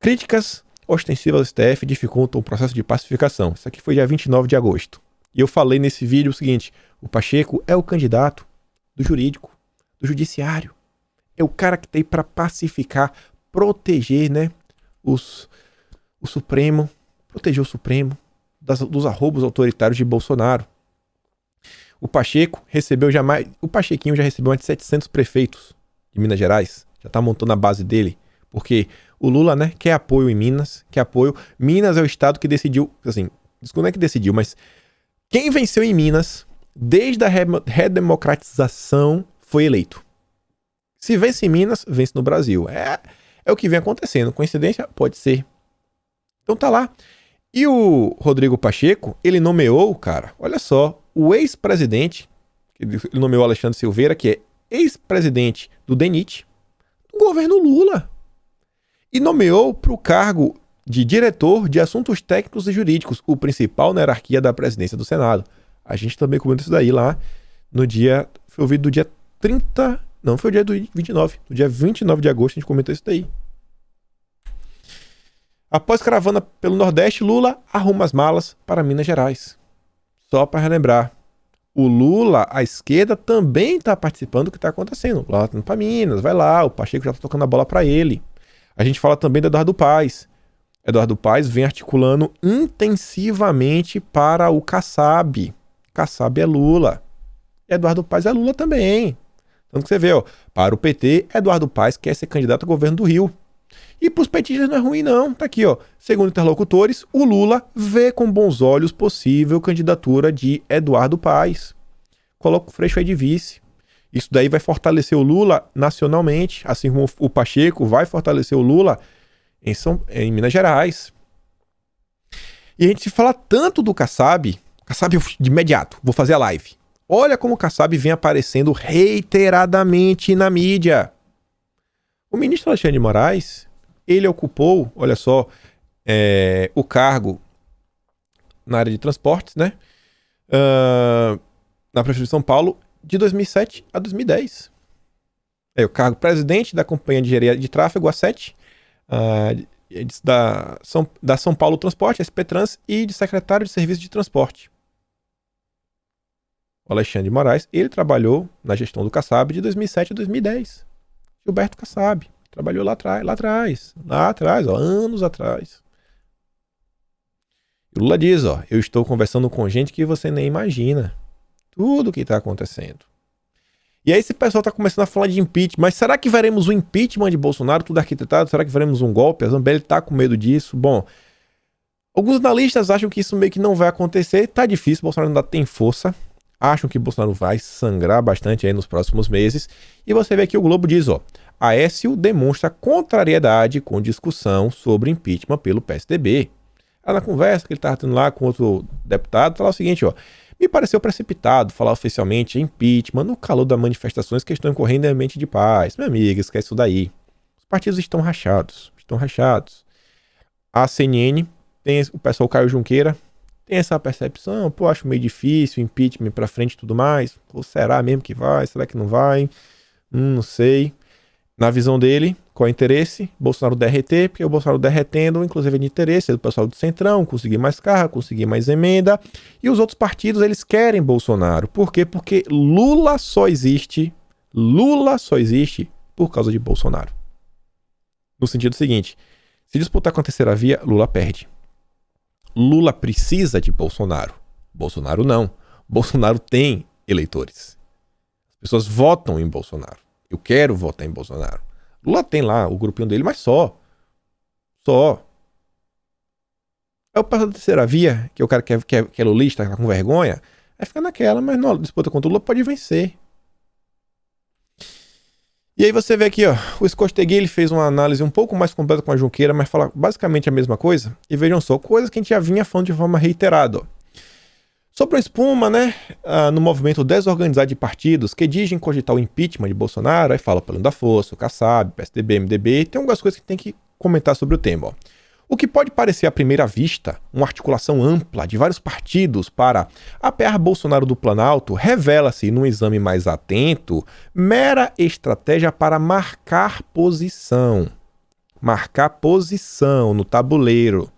Críticas ostensivas ao STF dificultam o processo de pacificação. Isso aqui foi dia 29 de agosto. E eu falei nesse vídeo o seguinte: o Pacheco é o candidato do jurídico, do judiciário. É o cara que tem para pacificar, proteger, né, o Supremo, proteger o Supremo dos arroubos autoritários de Bolsonaro. O Pacheco recebeu o Pachequinho já recebeu mais de 700 prefeitos de Minas Gerais. Já tá montando a base dele, porque o Lula, né, quer apoio em Minas, quer apoio. Minas é o estado que decidiu, assim, não é que decidiu, mas quem venceu em Minas, desde a redemocratização, foi eleito. Se vence em Minas, vence no Brasil. É o que vem acontecendo. Coincidência? Pode ser. Então tá lá. E o Rodrigo Pacheco, ele nomeou, cara, olha só, o ex-presidente, ele nomeou Alexandre Silveira, que é ex-presidente do DENIT, do governo Lula. E nomeou para o cargo de diretor de assuntos técnicos e jurídicos, o principal na hierarquia da presidência do Senado. A gente também comentou isso daí lá no dia, foi o vídeo do dia 30, não, foi o dia do 29, no dia 29 de agosto a gente comentou isso daí. Após caravana pelo Nordeste, Lula arruma as malas para Minas Gerais. Só para relembrar, o Lula, a esquerda, também está participando do que está acontecendo. Lá tá indo para Minas, vai lá, o Pacheco já está tocando a bola para ele. A gente fala também do Eduardo Paes. Eduardo Paes vem articulando intensivamente para o Kassab. Kassab é Lula. Eduardo Paes é Lula também. Tanto que você vê, ó, para o PT, Eduardo Paes quer ser candidato ao governo do Rio. E para os petistas não é ruim não, tá aqui, ó. Segundo interlocutores, o Lula vê com bons olhos possível candidatura de Eduardo Paes. Coloca o Freixo aí de vice. Isso daí vai fortalecer o Lula nacionalmente, assim como o Pacheco vai fortalecer o Lula em Minas Gerais. E a gente se fala tanto do Kassab de imediato, vou fazer a live. Olha como o Kassab vem aparecendo reiteradamente na mídia. O ministro Alexandre de Moraes, ele ocupou, olha só, o cargo na área de transportes, né? Na Prefeitura de São Paulo, de 2007 a 2010. O cargo presidente da Companhia de Engenharia de Tráfego, A7, da São Paulo Transporte, SP-Trans, e de secretário de Serviço de Transporte. O Alexandre de Moraes, ele trabalhou na gestão do Kassab de 2007 a 2010. Gilberto Kassab. Trabalhou lá atrás, ó, anos atrás. E Lula diz, ó, eu estou conversando com gente que você nem imagina. Tudo o que está acontecendo. E aí esse pessoal está começando a falar de impeachment. Mas será que veremos um impeachment de Bolsonaro, tudo arquitetado? Será que veremos um golpe? A Zambelli está com medo disso? Bom, alguns analistas acham que isso meio que não vai acontecer. Tá difícil, Bolsonaro ainda tem força. Acham que Bolsonaro vai sangrar bastante aí nos próximos meses. E você vê aqui o Globo diz, ó, Aécio demonstra contrariedade com discussão sobre impeachment pelo PSDB. Na conversa que ele estava tendo lá com outro deputado, falou o seguinte, ó, me pareceu precipitado falar oficialmente em impeachment no calor das manifestações que estão ocorrendo em ambiente de paz. Meu amigo, esquece isso daí. Os partidos estão rachados. A CNN, tem o pessoal Caio Junqueira, tem essa percepção, pô, acho meio difícil, impeachment pra frente e tudo mais. Pô, será mesmo que vai? Será que não vai? Não sei. Na visão dele, qual é o interesse? Bolsonaro derreter, porque o Bolsonaro derretendo, inclusive é de interesse do pessoal do Centrão, conseguir mais carro, conseguir mais emenda. E os outros partidos, eles querem Bolsonaro. Por quê? Porque Lula só existe por causa de Bolsonaro. No sentido seguinte, se disputar com a terceira via, Lula perde. Lula precisa de Bolsonaro. Bolsonaro não. Bolsonaro tem eleitores. As pessoas votam em Bolsonaro. Eu quero votar em Bolsonaro. Lula tem lá o grupinho dele, mas só. É o pessoal da terceira via, que é o cara que é lulista, que tá com vergonha, vai ficar naquela, mas na disputa contra o Lula pode vencer. E aí você vê aqui, ó, o Escostegui, ele fez uma análise um pouco mais completa com a Junqueira, mas fala basicamente a mesma coisa. E vejam só, coisas que a gente já vinha falando de forma reiterada, ó. Sobre a espuma, né, no movimento desorganizado de partidos que dizem cogitar o impeachment de Bolsonaro, aí fala Plano da Força, o Kassab, PSDB, MDB, tem algumas coisas que tem que comentar sobre o tema, ó. O que pode parecer à primeira vista uma articulação ampla de vários partidos para apear Bolsonaro do Planalto, revela-se, num exame mais atento, mera estratégia para marcar posição. marcar posição no tabuleiro.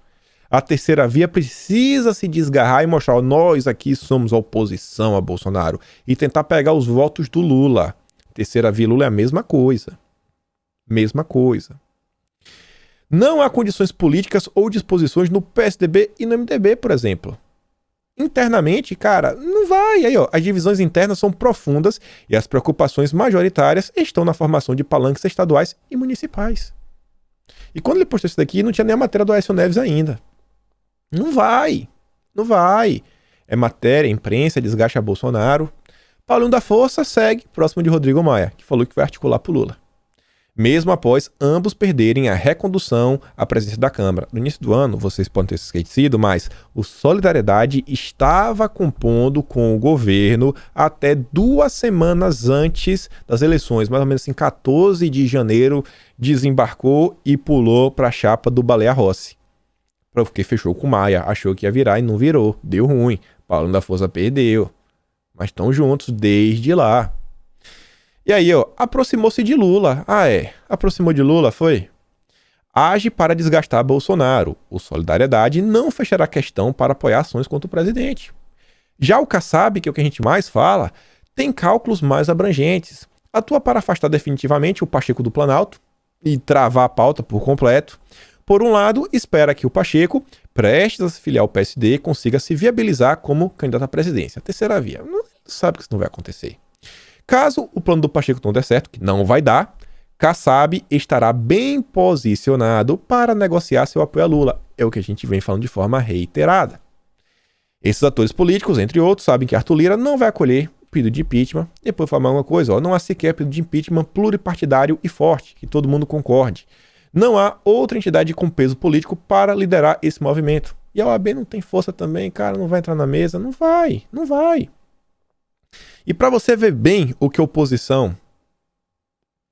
A terceira via precisa se desgarrar e mostrar, ó, nós aqui somos oposição a Bolsonaro, e tentar pegar os votos do Lula. Terceira via Lula é a mesma coisa. Mesma coisa. Não há condições políticas ou disposições no PSDB e no MDB, por exemplo. Internamente, cara, não vai. Aí, ó, as divisões internas são profundas e as preocupações majoritárias estão na formação de palanques estaduais e municipais. E quando ele postou isso daqui, não tinha nem a matéria do Aécio Neves ainda. Não vai. Não vai. É matéria, imprensa, desgaste a Bolsonaro. Paulinho da Força segue próximo de Rodrigo Maia, que falou que vai articular pro Lula. Mesmo após ambos perderem a recondução à presidência da Câmara. No início do ano, vocês podem ter se esquecido, mas o Solidariedade estava compondo com o governo até 2 semanas antes das eleições, mais ou menos assim, 14 de janeiro, desembarcou e pulou para a chapa do Baleia Rossi. Porque fechou com Maia, achou que ia virar e não virou, deu ruim, Paulinho da Força perdeu, mas estão juntos desde lá. E aí, ó, aproximou-se de Lula. Aproximou de Lula, foi? Age para desgastar Bolsonaro. O Solidariedade não fechará questão para apoiar ações contra o presidente. Já o Kassab, que é o que a gente mais fala, tem cálculos mais abrangentes. Atua para afastar definitivamente o Pacheco do Planalto e travar a pauta por completo. Por um lado, espera que o Pacheco, prestes a se filiar ao PSD, consiga se viabilizar como candidato à presidência. A terceira via. Não sabe que isso não vai acontecer. Caso o plano do Pacheco não der certo, que não vai dar, Kassab estará bem posicionado para negociar seu apoio a Lula. É o que a gente vem falando de forma reiterada. Esses atores políticos, entre outros, sabem que Arthur Lira não vai acolher o pedido de impeachment. Depois falar uma coisa, ó, não há sequer pedido de impeachment pluripartidário e forte, que todo mundo concorde. Não há outra entidade com peso político para liderar esse movimento. E a OAB não tem força também, cara, não vai entrar na mesa. Não vai. E para você ver bem o que a oposição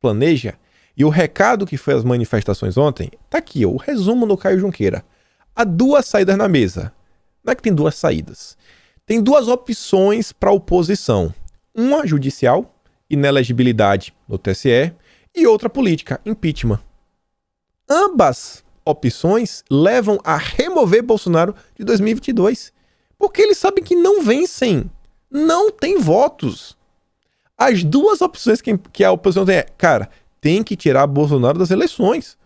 planeja e o recado que foi as manifestações ontem, tá aqui, ó, o resumo no Caio Junqueira. Há 2 saídas na mesa. Não é que tem 2 saídas. Tem 2 opções para a oposição. Uma judicial, inelegibilidade no TSE, e outra política, impeachment. Ambas opções levam a remover Bolsonaro de 2022. Porque eles sabem que não vencem. Não tem votos. As 2 opções que a oposição tem é, cara, tem que tirar Bolsonaro das eleições.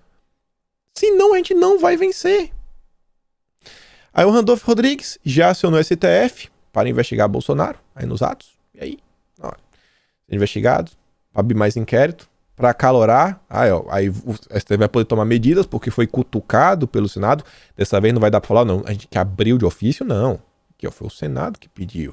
Senão a gente não vai vencer. Aí o Randolfo Rodrigues já acionou o STF para investigar Bolsonaro, aí nos atos. E aí, ó, investigado, abrir mais inquérito, para acalorar. Aí o STF vai poder tomar medidas porque foi cutucado pelo Senado. Dessa vez não vai dar para falar, não, a gente que abriu de ofício, não. Que foi o Senado que pediu.